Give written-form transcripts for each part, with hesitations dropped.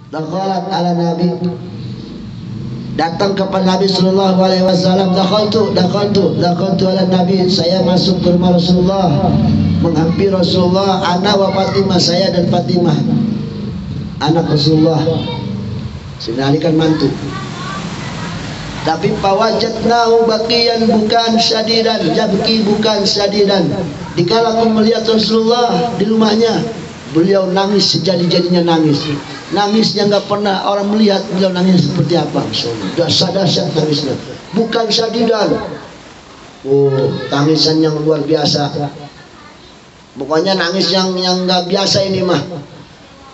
dakhalat ala Nabi, datang kepada Nabi sallallahu alaihi wasallam. Dakhaltu ala Nabi, saya masuk ke rumah Rasulullah, menghampiri Rasulullah. Ana wa Fatimah, saya dan Fatimah anak Rasulullah. Sina Ali kan mantu. Tapi pawajatnahu baqiyan bukan syadidan, jabki bukan syadidan. Dikala aku melihat Rasulullah di rumahnya, beliau nangis sejadi-jadinya nangis. Nangisnya nggak pernah orang melihat beliau nangis seperti apa. Dahsyat nangisnya. Bukan syadidan. Oh, tangisan yang luar biasa. Pokoknya nangis yang nggak biasa ini mah.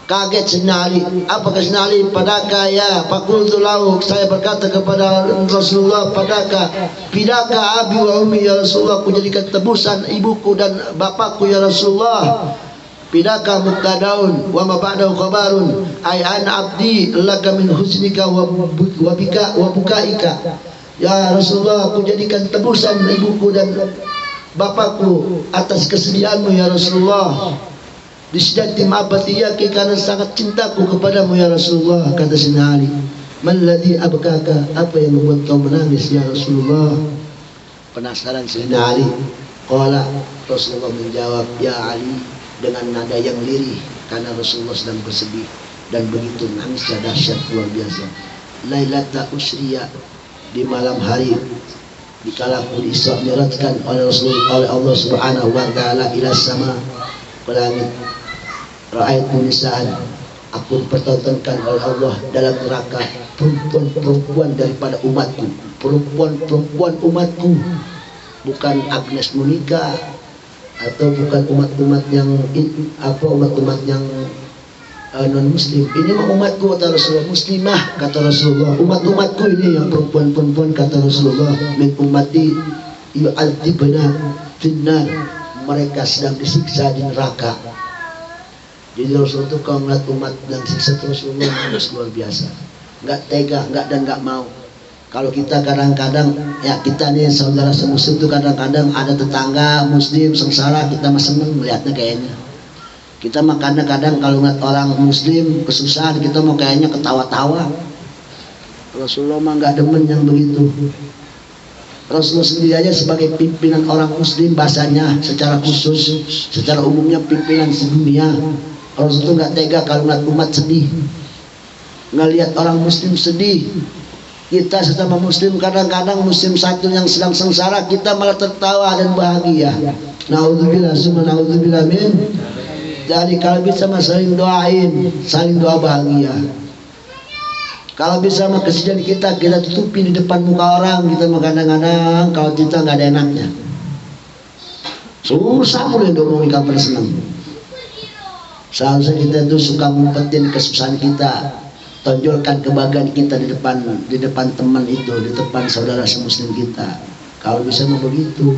Kaget Sayyidina Ali. Apa kata Sayyidina Ali? Padaka ya fakultu lahu, saya berkata kepada Rasulullah, padaka pidaka abi wa ummi ya Rasulullah, aku jadikan tebusan ibuku dan bapakku ya Rasulullah. Pidaka muqtadaun wa ma ba'dahu khabarun ay an abdi laka min husnika wa bika wa bukaika. Ya Rasulullah, aku jadikan tebusan ibuku dan bapakku atas kesedihanmu ya Rasulullah. Disdati ma'abatiyaki, karena sangat cintaku kepadamu ya Rasulullah. Kata Sayyidina Ali, malladhi abkaka, apa yang membuat kau menangis ya Rasulullah? Penasaran Sayyidina Ali. Qala, Rasulullah menjawab, ya Ali, dengan nada yang lirih, karena Rasulullah sedang bersedih. Dan begitu nangisnya dahsyat luar biasa. Lailata usriya, di malam hari dikala aku Isra Mi'rajkan oleh Allah Subhanahu wa taala ila sama, ke langit. Ra'aitu nisaan, aku dipertontonkan oleh Allah dalam neraka perempuan-perempuan daripada umatku, perempuan-perempuan umatku, bukan Agnes Monica atau bukan umat-umat yang umat-umat yang non muslim. Ini mah umatku kata Rasulullah, muslimah kata Rasulullah. Umat-umatku ini yang perempuan-perempuan kata Rasulullah. Min ummati yu'adzibna finnar, mereka sedang disiksa di neraka. Jadi Rasulullah itu kalau melihat umat yang siksa Rasulullah harus luar biasa, nggak tega, nggak mau. Kalau kita kadang-kadang ya, kita nih saudara semuslim itu kadang-kadang ada tetangga muslim sengsara, kita mah seneng melihatnya kayaknya. Kita mah kadang-kadang kalau ngeliat orang muslim kesusahan, kita mau kayaknya ketawa-tawa. Rasulullah mah nggak demen yang begitu. Rasulullah sendiri aja sebagai pimpinan orang muslim, bahasanya secara khusus, secara umumnya pimpinan sedunia, Rasul itu nggak tega kalau ngeliat umat sedih, ngelihat orang muslim sedih. Kita sesama muslim kadang-kadang muslim satu yang sedang sengsara, kita malah tertawa dan bahagia. Naudzubillah summa naudzubillah min. Jadi kalau bisa mah saling doain, saling doa bahagia. Kalau bisa mah kesedihan kita tutupi di depan muka orang. Kita mah kadang-kadang kalau kita nggak ada enaknya, susah mulai ngomongin kabar senang. Seharusnya kita tuh suka ngumpetin kesusahan kita, tonjolkan kebahagiaan kita di depan teman itu, di depan saudara semuslim kita. Kalau bisa mah begitu.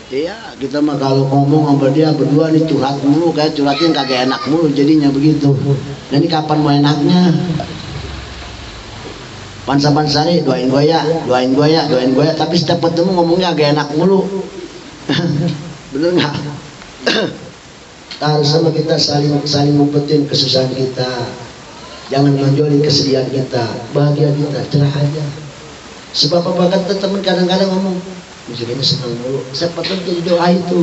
Iya, kita mah kalau ngomong sama dia berdua nih curhat mulu, kayak curhatin kagak enak mulu jadinya begitu. Dan ini kapan mau enaknya? Pansa-pansari doain gue ya, tapi setiap ketemu ngomongnya agak enak mulu. Bener nggak? Harus sama kita saling ngumpetin kesusahan kita. Jangan menonjolin kesedihan kita, bahagia kita, cerah aja. Sebab apa kata teman kadang-kadang ngomong, misalnya senang mulu, siapa tahu jadi doa itu.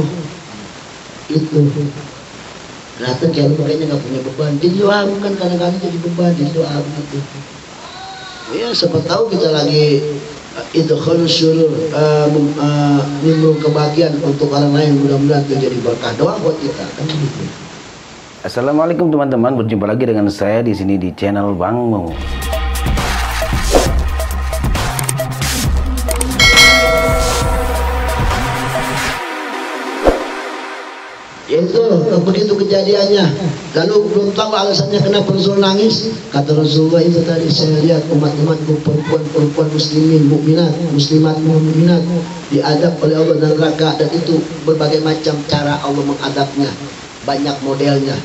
Kelihatan kayak lu kayaknya nggak punya beban. Jadi doa bukan kadang-kadang jadi beban, jadi doa begitu. Ya siapa tahu kita lagi itu khalus syurur, nimbul kebahagiaan untuk orang lain, mudah-mudahan itu jadi berkah doa buat kita kan begitu. Assalamualaikum teman-teman, berjumpa lagi dengan saya di sini di channel Bang Mo. Itu begitu kejadiannya. Lalu belum tahu alasannya kenapa Rasul nangis. Kata Rasulullah itu tadi, saya lihat umat-umatku perempuan muslimin, mukminat, muslimat, mukminat diadab oleh Allah dan neraka, dan itu berbagai macam cara Allah mengadabnya, banyak modelnya,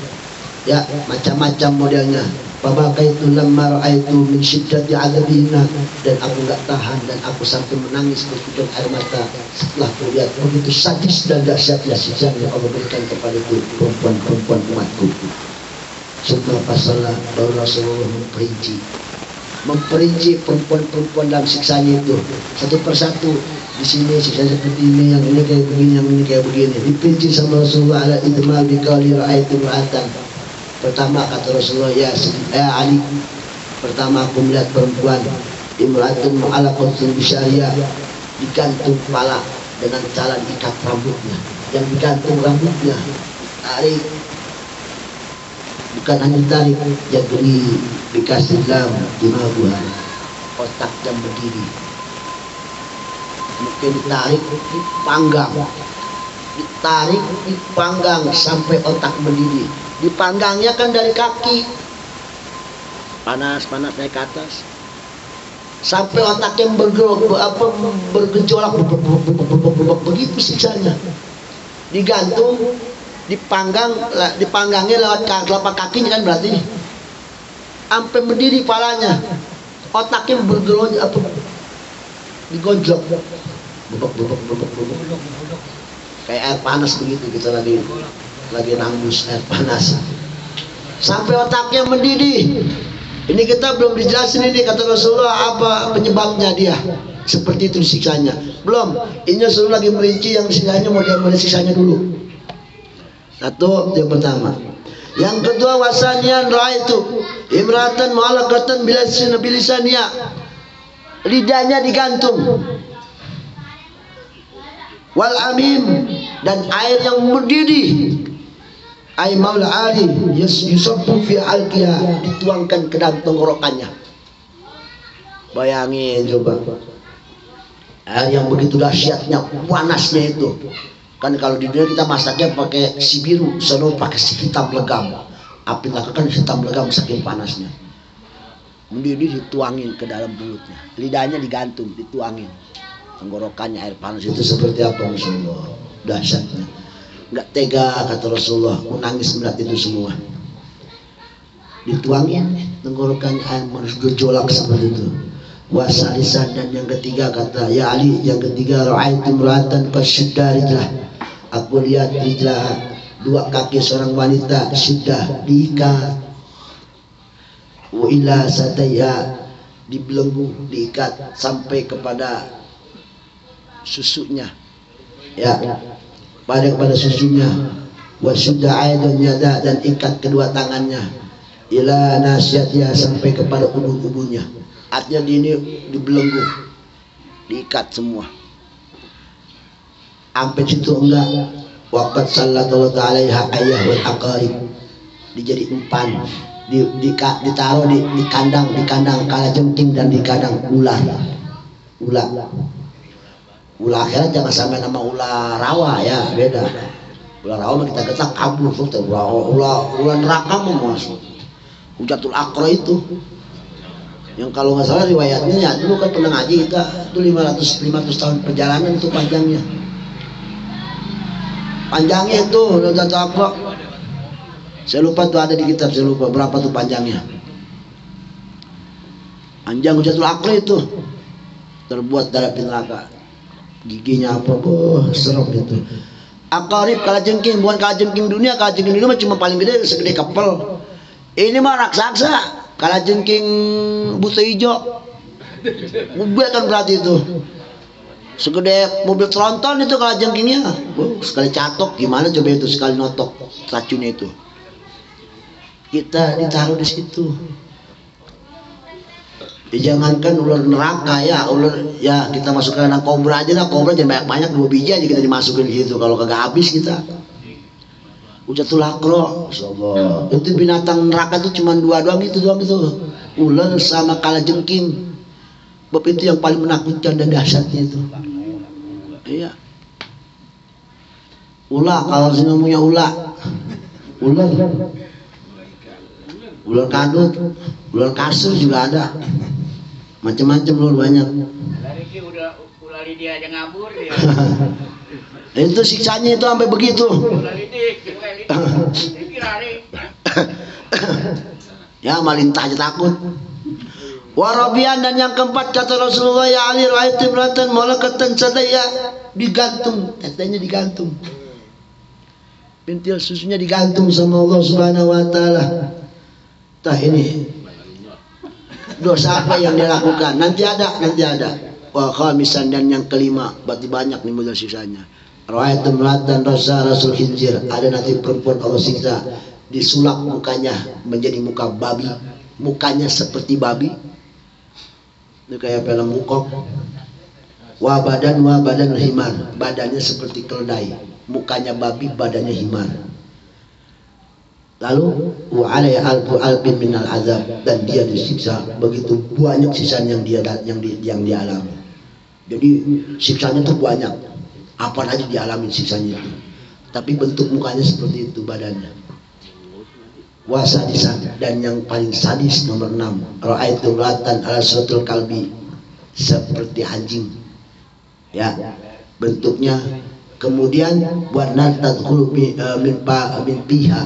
ya macam-macam modelnya. Fabaqaitu lamma ra'aitu min syiddati 'adabina, dan aku enggak tahan dan aku sampai menangis bercucuran air mata setelah melihat begitu sadis dan dahsyatnya siksa yang Allah berikan kepada itu perempuan-perempuan umatku. Semua pasalnya baru Rasulullah memperinci perempuan-perempuan dalam siksanya itu satu persatu. Di sini siksa seperti ini, yang ini kayak begini, yang ini kayak begini. Diperinci sama Rasulullah ala idmal biqali ra'aitu ra'atan. Pertama kata Rasulullah, ya Ali, pertama aku melihat perempuan imra'atun mu'alaqatun bisyariah, digantung kepala dengan cara diikat rambutnya. Yang digantung rambutnya tarik, bukan hanya tarik, jadri dikasih dalam dimabuhan, otak yang berdiri. Mungkin ditarik, dipanggang sampai otak mendidih. Dipanggangnya kan dari kaki, panas naik ke atas, sampai otaknya bergejolak, begitu siksanya. Digantung, dipanggangnya lewat telapak kakinya kan berarti, sampai berdiri palanya, otaknya bergelonjak, digonjok, bubuk kayak air panas begitu. Kita lagi nambus air panas sampai otaknya mendidih. Ini kita belum dijelasin ini kata Rasulullah apa penyebabnya dia seperti itu siksanya. Belum, ini Rasulullah lagi merinci yang siksanya, mau siksanya dulu. Satu, yang pertama. Yang kedua, wasanian ra'aitu imratan mu'alaqatan bilisaniya, lidahnya digantung, wal amim, dan air yang mendidih, ay maula ali yusabbu fi alqiya, dituangkan ke dalam tenggorokannya. Bayangin coba, air yang begitu dahsyatnya, panasnya itu. Kan kalau di dunia kita masaknya pakai si biru, sono pakai si hitam legam. Api neraka kan hitam legam saking panasnya. Mendidih, dituangin ke dalam mulutnya, lidahnya digantung, dituangin, tenggorokannya air panas itu. Seperti apa Rasulullah, dahsyatnya. Nggak tega kata Rasulullah, menangis melihat itu semua. Dituangin tenggorokannya, air panas gejolak seperti itu. Wasalisan, dan yang ketiga kata ya Ali, yang ketiga ra'aitu imra'atan qasyiddarijlah, aku lihat rijlah, dua kaki seorang wanita sudah diikat, wa ila sataya, dibelenggu, diikat sampai kepada susunya, ya, kepada susunya. Wa sudah aidan yada, dan ikat kedua tangannya, ila nasyatiha, sampai kepada ubun-ubunnya. Artinya ini dibelenggu, diikat semua. Sampai situ enggak. Waqad sallallahu ta'alaiha ayah wal aqarib, dijadi umpan, ditaruh di kandang kalajengking, dan di kandang ular akhirnya jangan sampai nama ular rawa, ya beda. Ular rawa kita getak kabur, ular neraka mau masuk. Hujatul Aqra itu yang kalau nggak salah riwayatnya, ya dulu kan pernah ngaji kita itu 500 tahun perjalanan itu panjangnya itu Hujatul Aqra. Saya lupa tuh, ada di kitab, saya lupa berapa tuh panjangnya. Panjang Hujatul Aqra itu, terbuat dari api neraka, giginya apa, serem itu. Aqarib, kalajengking, bukan kalajengking dunia. Kalajengking dunia cuma paling gede segede kapal. Ini mah raksasa, kalajengking buta hijau, mobil kan berarti itu segede mobil tronton itu kalajengkingnya. Sekali catok gimana coba itu, sekali notok racunnya itu. Kita ditaruh di situ. Jangankan ular neraka, ya ular, ya kita masukkan anak kobra aja lah. Kobra jangan banyak-banyak, 2 biji aja kita dimasukin di situ. Kalau kagak habis kita. Hujatul Aqra, insyaallah. Itu binatang neraka itu cuma 2 doang itu. Ular sama kalajengking. Bab itu yang paling menakutkan dan dahsyatnya itu. Iya. Ular, kalau sini ngomongnya ular kadut, ular kasur juga ada. Macam-macam ular banyak. Ular dia aja ngabur dia. Itu siksanya itu sampai begitu. Ya malintah aja takut. Warabian, dan yang keempat kata Rasulullah, ya Ali ra'aitu imratan malakatan sadaya, digantung, tetenya digantung, pintil susunya digantung sama Allah Subhanahu wa taala. Tah ini dosa apa yang dia lakukan? Nanti ada. Wa khamisan, dan yang kelima, berarti banyak nih modal sisanya. Ra'aitu imra'atan dosa rasul khinzir, ada nanti perempuan Allah siksa, disulap mukanya menjadi muka babi, mukanya seperti babi. Itu kayak film mukok. Wa badan himar, badannya seperti keledai, mukanya babi, badannya himar. Lalu wa alaihi alfu alfin minal azab, dan dia disiksa begitu banyak sisanya yang dia alami. Jadi siksanya itu banyak, apa aja dialami siksanya itu. Tapi bentuk mukanya seperti itu badannya. Wa sadisan, dan yang paling sadis nomor 6, ra'aitu ratan ala suratul kalbi, seperti anjing. Ya, bentuknya. Kemudian buat tadkhulu min piha,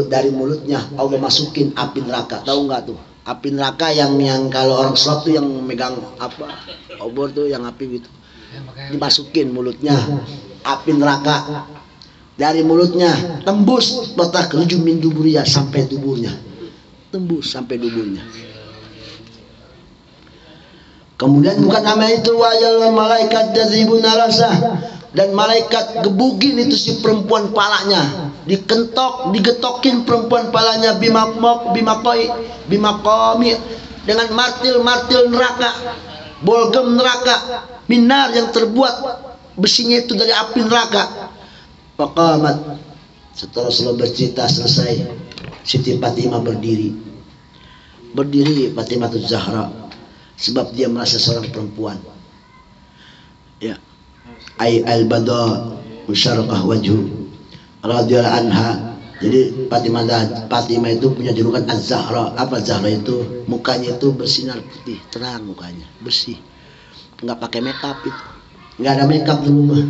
dari mulutnya Allah masukin api neraka. Tahu nggak tuh api neraka yang kalau orang sholat tuh yang megang apa obor tuh yang api gitu, dimasukin mulutnya api neraka. Dari mulutnya tembus batah keruju min duburia, sampai tubuhnya, tembus sampai tubuhnya. Kemudian bukan nama itu, wajal malaikat jazibun narasah, dan malaikat gebugin itu si perempuan palanya, digetokin perempuan palanya bimakami, dengan martil neraka, bolgem neraka, minar yang terbuat besinya itu dari api neraka. Faqamat, setelah Rasulullah bercerita selesai, Siti Fatimah berdiri Fatimah Zahra, sebab dia merasa seorang perempuan. Ya, al-bada musyarqah wajhu radhiyallahu anha. Jadi Fatimah itu punya julukan Az-Zahra. Apa Zahra itu? Mukanya itu bersinar putih, terang mukanya, bersih. Enggak pakai makeup itu. Enggak ada makeup di rumah.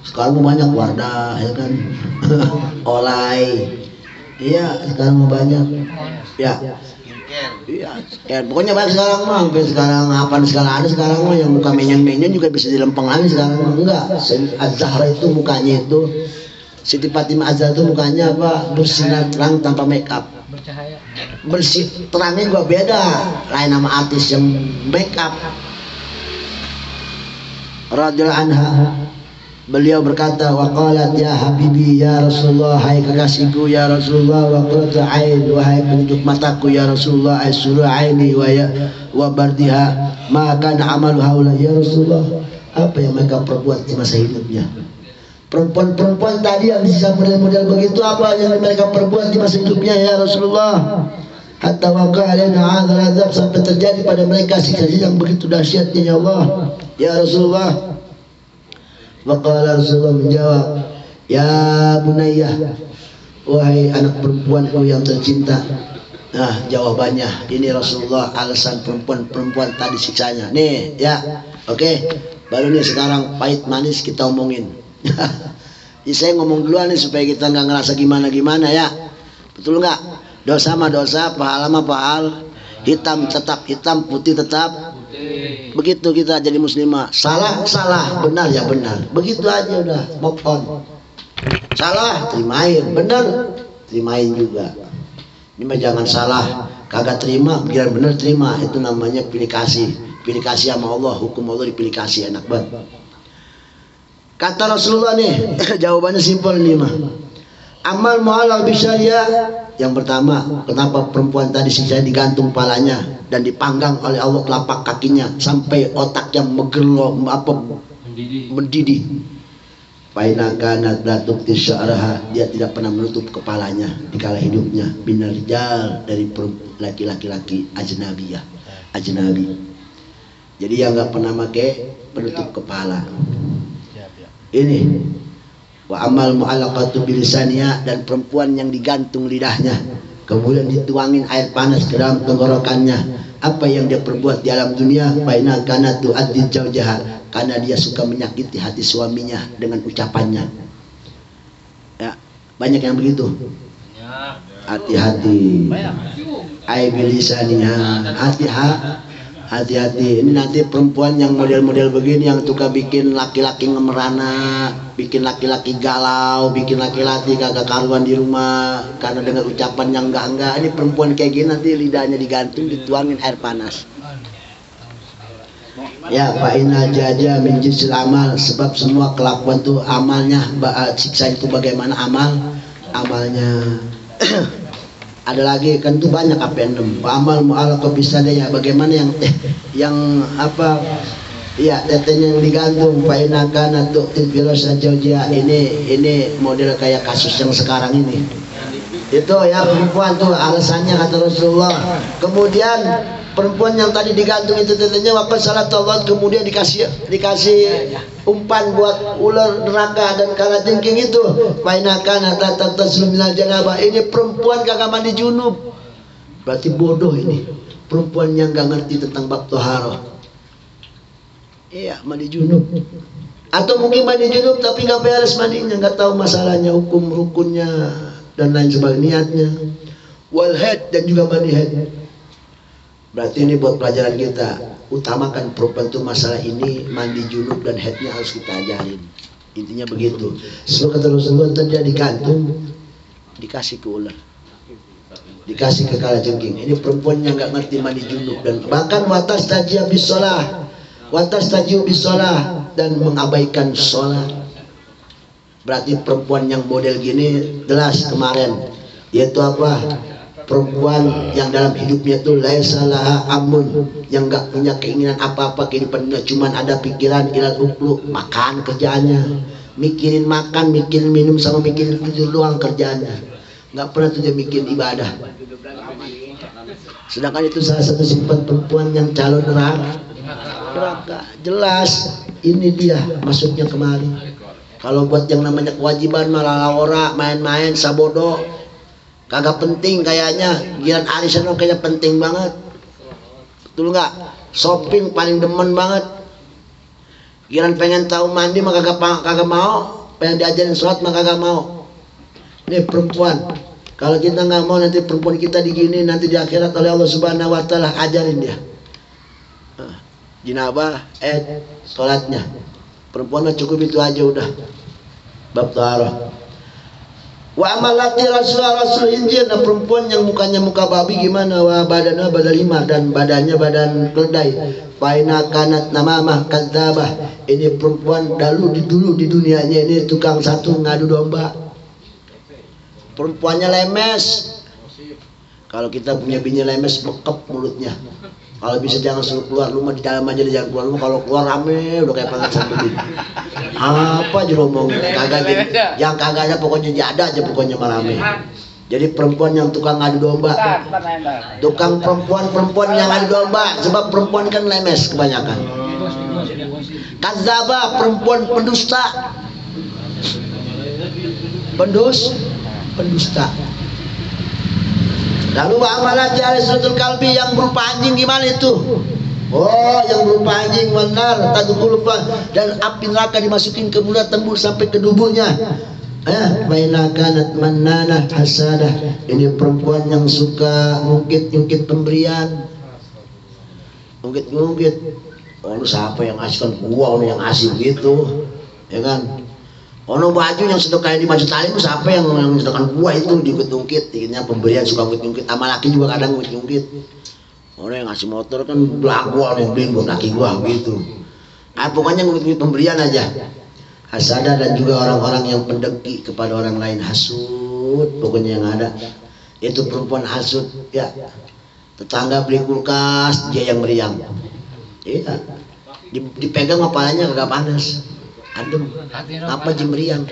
Sekarang banyak Wardah, ya kan? Olay. Iya, sekarang banyak. Ya. Iya, pokoknya banyak sekarang mah. Sekarang apa sekarang ada sekarang mah yang muka menyan juga bisa dilempeng lagi sekarang mah. Enggak. Az-Zahra itu mukanya itu, Siti Fatimah Az-Zahra itu mukanya apa? Bersinar terang tanpa makeup. Bercahaya. Bersih terangnya juga beda. Lain nama artis yang makeup. Radhiyallahu anha, beliau berkata, waqalat ya habibi ya Rasulullah, hai kekasihku ya Rasulullah, wa qurratu ain, wahai penunjuk mataku ya Rasulullah, ai suru aini wa bardiha, ma kana amalu haula ya Rasulullah. Apa yang mereka perbuat di masa hidupnya? Perempuan-perempuan tadi yang bisa model-model begitu, apa yang mereka perbuat di masa hidupnya ya Rasulullah? Hatta waqa'alana hadzal azab, sampai terjadi pada mereka siksa yang begitu dahsyatnya ya Allah ya Rasulullah. Maka Rasulullah menjawab, ya Bunayyah, wahai anak perempuanku yang tercinta. Nah, jawabannya ini Rasulullah, alasan perempuan tadi siksanya. Nih, ya, oke. Baru nih sekarang pahit manis kita omongin. Jadi saya ngomong duluan nih supaya kita nggak ngerasa gimana ya. Betul nggak? Dosa mah dosa, pahala mah pahala. Hitam tetap hitam, putih tetap. Begitu kita jadi muslimah. Salah, benar ya benar. Begitu aja udah, move on. Salah, terimain. Benar, terimain juga. Ini mah jangan salah, kagak terima, biar benar terima. Itu namanya pilih kasih sama Allah. Hukum Allah dipilih kasih, enak banget. Kata Rasulullah nih, jawabannya simpel nih mah. Amal mu'alal bisyariah. Yang pertama, kenapa perempuan tadi siksa digantung palanya dan dipanggang oleh Allah telapak kakinya sampai otaknya mendidih. Faina kanat la tukti sya'raha, dia tidak pernah menutup kepalanya di kala hidupnya, binar rijal, dari laki-laki ajnabi. Jadi yang nggak pernah pakai penutup kepala. Ini wa amal mu'allaqatu bilisaniya, dan perempuan yang digantung lidahnya kemudian dituangin air panas ke dalam tenggorokannya. Apa yang dia perbuat di alam dunia? Faina kanatu addi jaujaha, karena dia suka menyakiti hati suaminya dengan ucapannya. Ya, banyak yang begitu. Hati-hati. Ai bilisaniha, Hati-hati, ini nanti perempuan yang model-model begini yang suka bikin laki-laki ngemerana, bikin laki-laki galau, bikin laki-laki kagak karuan di rumah karena dengan ucapan yang enggak. Ini perempuan kayak gini nanti lidahnya digantung, dituangin air panas. Ya, fa inna jaja min jinsil amal, sebab semua kelakuan itu amalnya, siksa itu bagaimana amalnya. Ada lagi kan tuh banyak apa yang amal mu'alaq bisa ya, bagaimana yang apa ya tetenya yang digantung painakan atau tipiros aja ini model kayak kasus yang sekarang ini. Itu ya perempuan tuh alasannya kata Rasulullah. Kemudian perempuan yang tadi digantung itu tetenya waktu salat Allah, kemudian dikasih umpan buat ular neraka dan kalajengking itu. Painakan atau tasluminal janabah, ini perempuan kagak mandi junub. Berarti bodoh ini perempuan yang gak ngerti tentang bab toharoh. Iya, mandi junub. Atau mungkin mandi junub tapi gak beres mandinya, gak tahu masalahnya, hukum rukunnya dan lain sebagainya, niatnya. Wal haid, dan juga mandi haid. Berarti ini buat pelajaran kita, utamakan perempuan itu masalah ini, mandi junub dan haidnya harus kita ajarin. Intinya begitu. Sebab kata Rasulullah tadi digantung, dikasih ke ular, dikasih ke kalajengking. Ini perempuan yang nggak ngerti mandi junub dan bahkan watas tajiyah bisolah dan mengabaikan sholat. Berarti perempuan yang model gini jelas kemarin, yaitu apa? Perempuan yang dalam hidupnya itu laisalaha amun, yang nggak punya keinginan apa-apa kehidupannya, cuman ada pikiran ilal uklu, makan kerjaannya, mikirin makan, mikirin minum, sama mikirin tidur doang kerjaannya, nggak pernah tuh dia mikirin ibadah. Sedangkan itu salah satu sifat perempuan yang calon neraka. Jelas ini dia masuknya kemari. Kalau buat yang namanya kewajiban malah ora main-main sabodo, kagak penting kayaknya. Giliran arisan kayaknya penting banget, betul nggak? Shopping paling demen banget. Giliran pengen tahu mandi mah kagak mau, pengen diajarin sholat mah kagak mau. Ini perempuan, kalau kita nggak mau nanti perempuan kita digini, nanti di akhirat oleh Allah Subhanahu Wa Taala ajarin dia jinabah, sholatnya. Perempuan mah cukup itu aja udah, bab taharah. Wa amalati rasul injil, nah perempuan yang mukanya muka babi gimana? Wa badannya badan lima dan badannya badan keledai. Faina kanat namamah kadzabah, ini perempuan dulu di dunianya ini tukang satu ngadu domba. Perempuannya lemes. Kalau kita punya bini lemes, bekep mulutnya. Kalau bisa jangan suruh keluar rumah, di dalam aja, jangan keluar rumah. Kalau keluar rame udah kayak pangkat sambelin. Apa aja ngomong, kagak jadi, yang kagak ada pokoknya ada aja pokoknya marame. Jadi perempuan yang tukang adu domba, tukang perempuan yang adu domba, sebab perempuan kan lemes kebanyakan. Kadzaba, perempuan pendusta, pendusta. Lalu amalan jari suratul kalbi, yang berupa anjing gimana itu? Oh, yang berupa anjing, benar, tadkhulufah, dan api neraka dimasukin ke mulut tembus sampai ke tubuhnya. Bainakanat mananah hasadah, ini perempuan yang suka ngungkit pemberian, ngungkit. Oh, lu siapa yang ngasih? Kan gua yang ngasih gitu, ya kan? Ono baju yang sedekah di baju tali itu siapa yang sedekah gua itu diungkit-ungkit, intinya pemberian suka ngungkit-ngungkit, sama laki juga kadang ngungkit-ngungkit. Orang yang ngasih motor kan belagu, orang yang beliin buat laki gua gitu. Pokoknya ngungkit pemberian aja. Hasada, dan juga orang-orang yang pendengki kepada orang lain, hasud, pokoknya yang ada. Itu perempuan hasud, ya. Tetangga beli kulkas, dia yang meriang. Iya. Dipegang kepalanya kagak panas, adem. Apa jemeriang?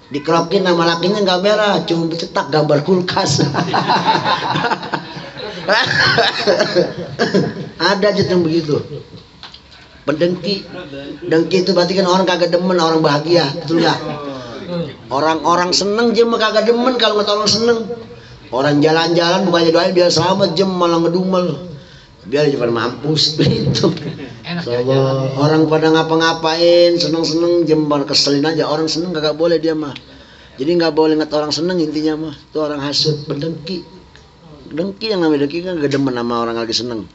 Dikerokin nama lakinya nggak merah, cuma dicetak gambar kulkas. Ada aja yang begitu. Pendengki, dengki itu berarti kan orang kagak demen orang bahagia, betul nggak? Orang seneng jem kagak demen kalau nggak orang seneng. Orang jalan-jalan bukannya doain biar selamat, jem malah ngedumel. Biar cepat mampus itu. Orang pada ngapa-ngapain seneng-seneng jem malah keselin aja. Orang seneng kagak boleh dia mah. Jadi nggak boleh ngat orang seneng, intinya mah. Itu orang hasud, pendengki. Dengki, yang namanya dengki kan gak demen sama orang lagi seneng.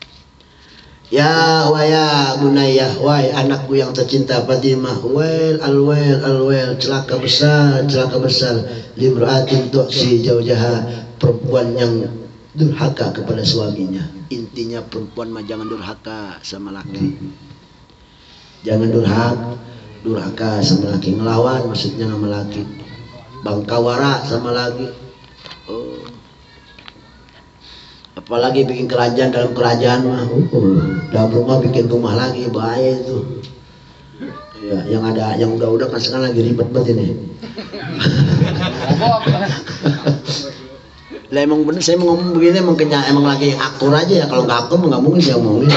Ya wa ya bunayya, wahai anakku yang tercinta Fatimah, wail celaka besar limra'atin tu'si jaujaha, perempuan yang durhaka kepada suaminya. Intinya perempuan mah jangan durhaka sama laki. Jangan durhaka sama laki, ngelawan maksudnya sama laki. Bangkawara sama laki. Oh. Apalagi bikin kerajaan dalam kerajaan mah, dalam rumah bikin rumah lagi bahaya itu. Ya, yang udah kan sekarang lagi ribet banget ini. Lah emang bener saya mau ngomong begini emang lagi akur aja ya, kalau nggak akur nggak mungkin saya ngomongin.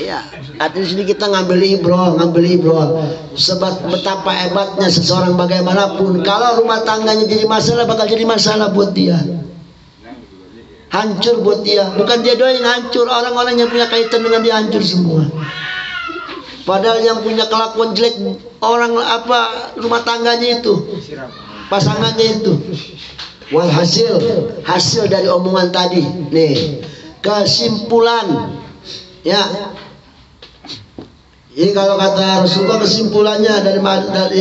Iya, artinya sini kita ngambil ibroh. Sebab betapa hebatnya seseorang bagaimanapun, kalau rumah tangganya jadi masalah, bakal jadi masalah buat dia. Hancur buat dia, bukan dia doang yang hancur, orang-orang yang punya kaitan dengan dia hancur semua. Padahal yang punya kelakuan jelek orang rumah tangganya itu, pasangannya itu. Walhasil, hasil dari omongan tadi, nih kesimpulan, ya. Ini kalau kata Rasulullah kesimpulannya dari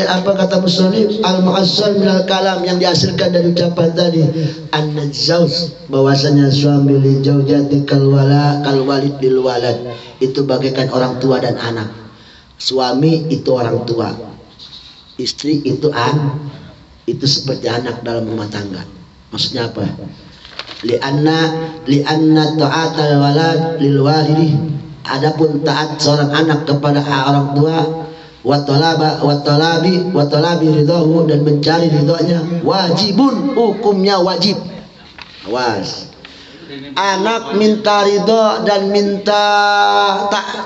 apa kata musannif, al-mu'assal minal kalam, yang dihasilkan dari ucapan tadi, an-najzauz, bahwasanya suami li zaujati kal walid lil walad, itu bagaikan orang tua dan anak. Suami itu orang tua, istri itu seperti anak dalam rumah tangga. Maksudnya apa? Li'anna ta'atal walad lil walidi, adapun taat seorang anak kepada orang tua, wa talabi ridahu, dan mencari ridhonya, wajibun, hukumnya wajib. Awas, anak minta ridho dan minta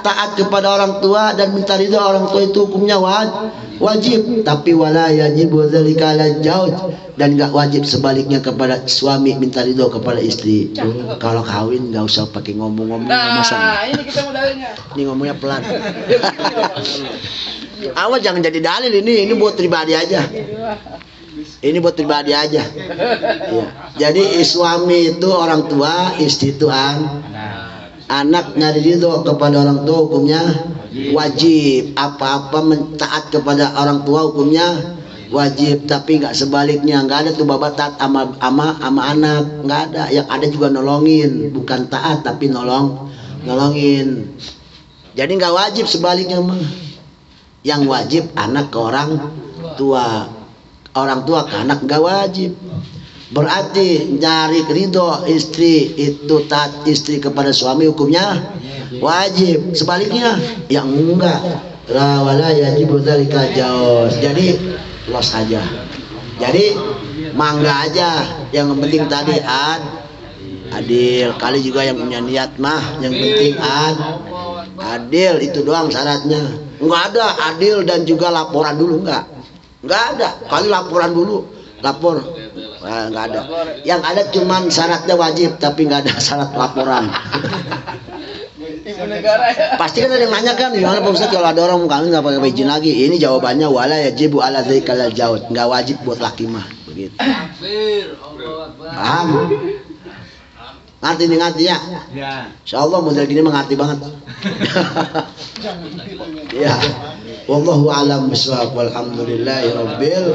taat kepada orang tua dan minta ridho orang tua, itu hukumnya wajib. Tapi wala yajibu dzalika ala zauj, dan enggak wajib sebaliknya kepada suami minta ridho kepada istri. Kalau kawin enggak usah pakai ngomong-ngomong. Nah, ini kita modalnya. Ini ngomongnya pelan. Awal jangan jadi dalil, ini buat pribadi aja. Ini buat pribadi aja. Ya. Jadi suami itu orang tua, istri itu anak. Nyari ridho kepada orang tua hukumnya wajib. Apa-apa taat kepada orang tua hukumnya wajib. Tapi nggak sebaliknya, nggak ada tuh babat taat ama anak, nggak ada. Yang ada juga nolongin, bukan taat tapi nolongin. Jadi nggak wajib sebaliknya mah. Yang wajib anak ke orang tua, orang tua ke anak nggak wajib. Berarti nyari ridho istri itu taat istri kepada suami hukumnya wajib. Sebaliknya yang enggak, la wala yajibu dzalika jauz. Jadi los aja. Jadi mangga aja. Yang penting tadi adil. Kali juga yang punya niat mah, yang penting adil, itu doang syaratnya. Enggak ada adil dan juga laporan dulu, enggak ada. Kali laporan dulu, lapor. Enggak ada. Yang ada cuman syaratnya wajib tapi enggak ada syarat laporan. Ibu negara ya. Pasti kan ada yang nanya kan, gimana Pak Ustaz kalau ada orang mau kawin nggak pakai izin lagi? Ini jawabannya wala yajibu ala dzikal jaud, nggak wajib buat laki mah, begitu. Paham? Ngerti ya? Insyaallah model gini mengerti banget. Ya. Wallahu a'lam bishawab, walhamdulillahirabbil